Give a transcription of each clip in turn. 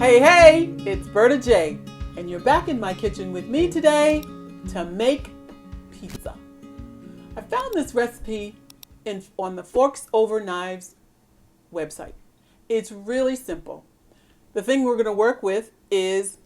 Hey, it's Berta J, and you're back in my kitchen with me today to make pizza. I found this recipe on the Forks Over Knives website. It's really simple. The thing we're going to work with is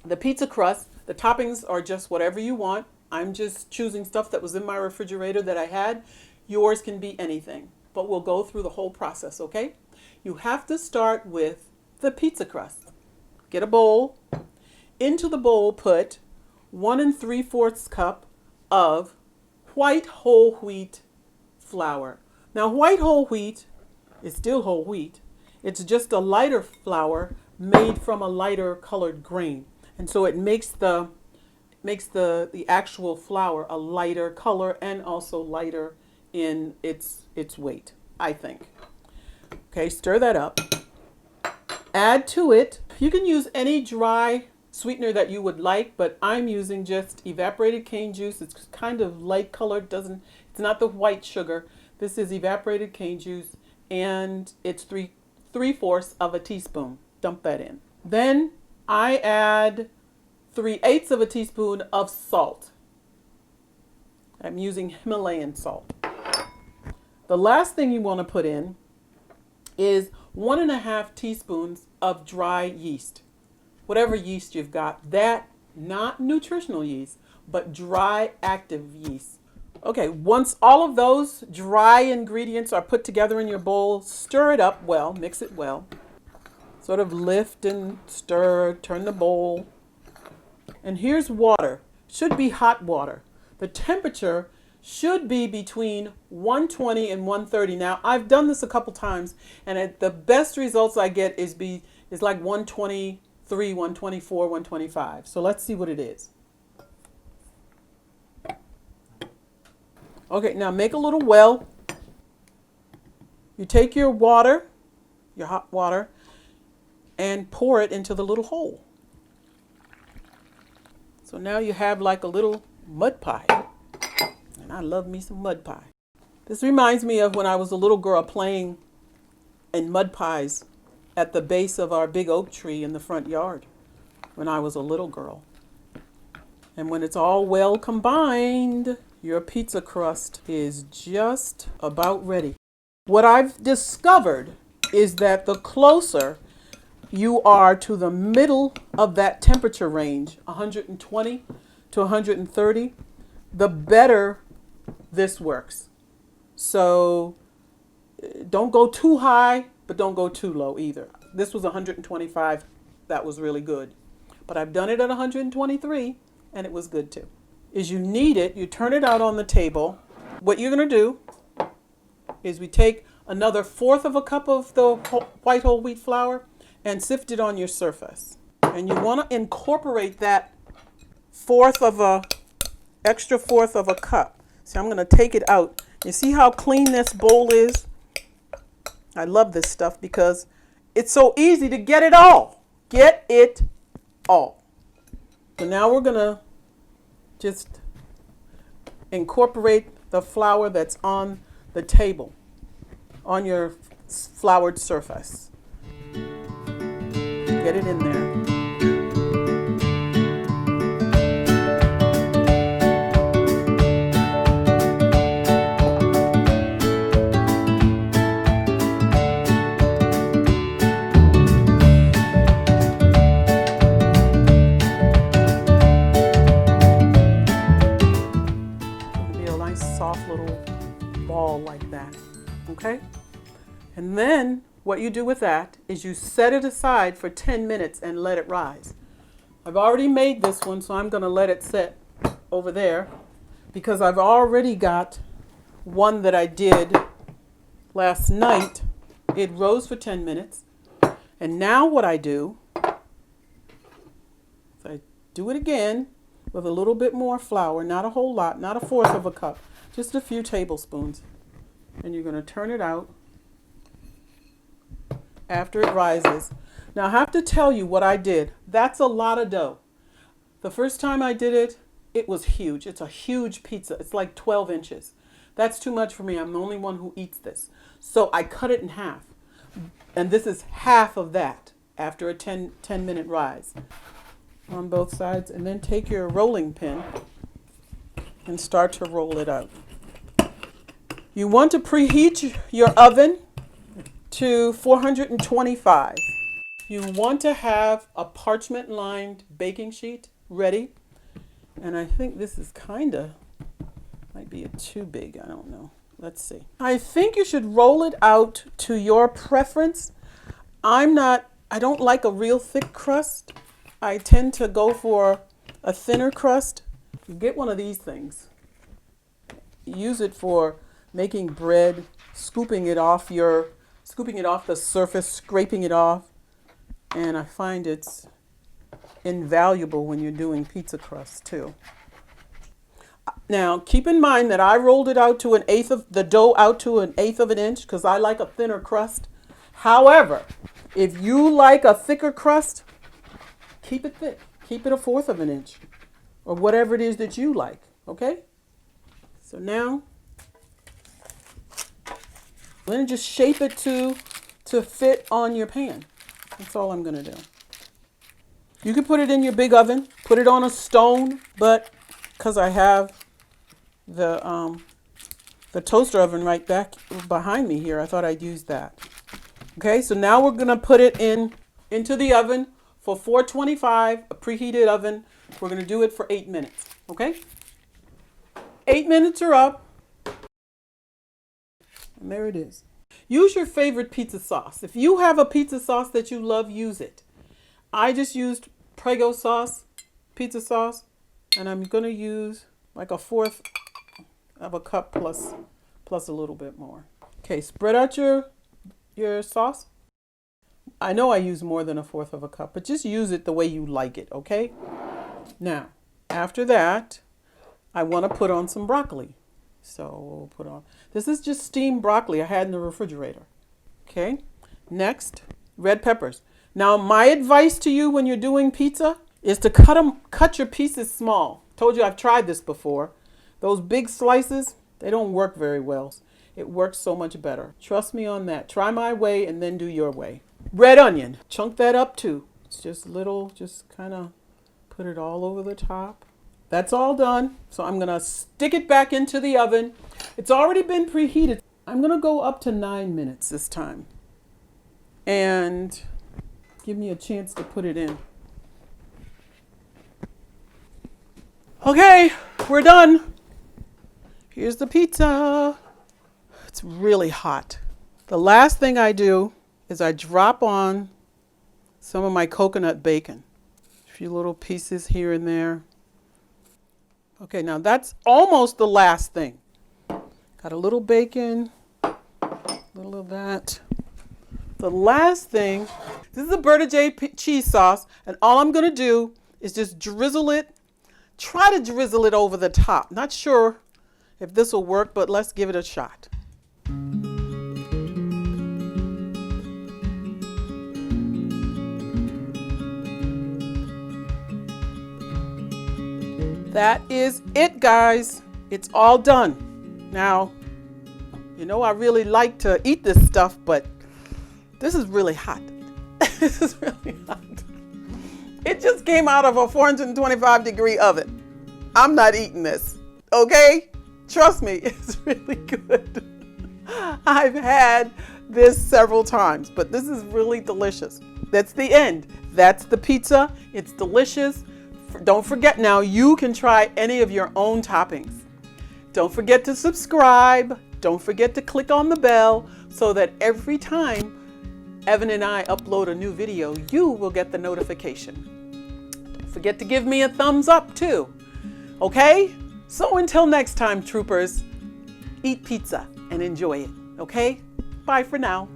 the pizza crust. The toppings are just whatever you want. I'm just choosing stuff that was in my refrigerator that I had. Yours can be anything, but we'll go through the whole process, okay? You have to start with the pizza crust. Get a bowl. Into the bowl, put 1 3/4 cup of white whole wheat flour. Now, white whole wheat is still whole wheat. It's just a lighter flour made from a lighter colored grain. And so it makes the actual flour a lighter color and also lighter in its weight, I think. Okay, stir that up. Add to it, you can use any dry sweetener that you would like, but I'm using just evaporated cane juice. It's kind of light colored, it's not the white sugar. This is evaporated cane juice, and it's 3/4 of a teaspoon. Dump that in. Then I add 3/8 of a teaspoon of salt. I'm using Himalayan salt. The last thing you want to put in is 1.5 teaspoons of dry yeast. Whatever yeast you've got, that, not nutritional yeast, but dry active yeast. Okay, once all of those dry ingredients are put together in your bowl, stir it up well, mix it well. Sort of lift and stir, turn the bowl. And here's water. Should be hot water. The temperature should be between 120 and 130. Now, I've done this a couple times, and the best results I get is like 123, 124, 125. So let's see what it is. Okay, now make a little well. You take your water, your hot water, and pour it into the little hole. So now you have like a little mud pie. And I love me some mud pie. This reminds me of when I was a little girl playing in mud pies at the base of our big oak tree in the front yard when I was a little girl. And when it's all well combined, your pizza crust is just about ready. What I've discovered is that the closer you are to the middle of that temperature range, 120 to 130, the better this works. So don't go too high, but don't go too low either. This was 125. That was really good. But I've done it at 123, and it was good too. Is you knead it, you turn it out on the table. What you're going to do is we take another 1/4 of a cup of the white whole wheat flour and sift it on your surface. And you want to incorporate that extra 1/4 of a cup. So I'm going to take it out. You see how clean this bowl is? I love this stuff because it's so easy to get it all. Get it all. So now we're going to just incorporate the flour that's on the table, on your floured surface. Get it in there. Soft little ball like that, okay? And then what you do with that is you set it aside for 10 minutes and let it rise. I've already made this one, so I'm going to let it sit over there because I've already got one that I did last night. It rose for 10 minutes. And now what I do is I do it again with a little bit more flour, not a whole lot, not 1/4 of a cup. Just a few tablespoons. And you're going to turn it out after it rises. Now I have to tell you what I did. That's a lot of dough. The first time I did it, it was huge. It's a huge pizza. It's like 12 inches. That's too much for me. I'm the only one who eats this. So I cut it in half. And this is half of that. after a 10-minute rise on both sides. And then take your rolling pin and start to roll it out. You want to preheat your oven to 425. You want to have a parchment lined baking sheet ready. And I think this is might be too big, I don't know. Let's see. I think you should roll it out to your preference. I don't like a real thick crust. I tend to go for a thinner crust. You get one of these things. Use it for making bread, scooping it off the surface, scraping it off. And I find it's invaluable when you're doing pizza crust too. Now, keep in mind that I rolled it out to the dough out to 1/8 of an inch because I like a thinner crust. However, if you like a thicker crust, keep it thick. Keep it 1/4 of an inch or whatever it is that you like, okay? So now, then just shape it to fit on your pan. That's all I'm gonna do. You can put it in your big oven, put it on a stone, but because I have the toaster oven right back behind me here, I thought I'd use that. Okay, so now we're gonna put it into the oven for 425, a preheated oven. We're gonna do it for 8 minutes, okay? 8 minutes are up. And there it is. Use your favorite pizza sauce. If you have a pizza sauce that you love, use it. I just used Prego sauce, pizza sauce, and I'm gonna use like 1/4 of a cup plus a little bit more. Okay, spread out your sauce. I know I use more than 1/4 of a cup, but just use it the way you like it, okay? Now, after that, I want to put on some broccoli. So we'll put on, this is just steamed broccoli I had in the refrigerator. Okay, next, red peppers. Now, my advice to you when you're doing pizza is to cut your pieces small. Told you I've tried this before. Those big slices, they don't work very well. It works so much better. Trust me on that. Try my way and then do your way. Red onion, chunk that up too. It's just little, just kind of put it all over the top. That's all done. So I'm gonna stick it back into the oven. It's already been preheated. I'm gonna go up to 9 minutes this time. And give me a chance to put it in. Okay, we're done. Here's the pizza. It's really hot. The last thing I do is I drop on some of my coconut bacon. A few little pieces here and there. Okay, now that's almost the last thing. Got a little bacon, a little of that. The last thing, this is a Berta cheese sauce, and all I'm gonna do is just drizzle it. Try to drizzle it over the top. Not sure if this will work, but let's give it a shot. That is it, guys. It's all done. Now, you know I really like to eat this stuff, but this is really hot. This is really hot. It just came out of a 425-degree oven. I'm not eating this, okay? Trust me, it's really good. I've had this several times, but this is really delicious. That's the end. That's the pizza. It's delicious. Don't forget now, you can try any of your own toppings. Don't forget to subscribe. Don't forget to click on the bell so that every time Evan and I upload a new video, you will get the notification. Don't forget to give me a thumbs up too. Okay? So until next time, troopers, eat pizza and enjoy it. Okay? Bye for now.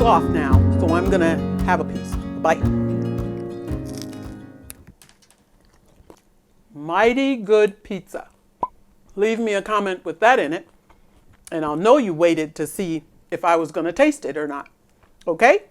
off now, so I'm gonna have a piece. Bite. Mighty good pizza. Leave me a comment with that in it, and I'll know you waited to see if I was gonna taste it or not. Okay?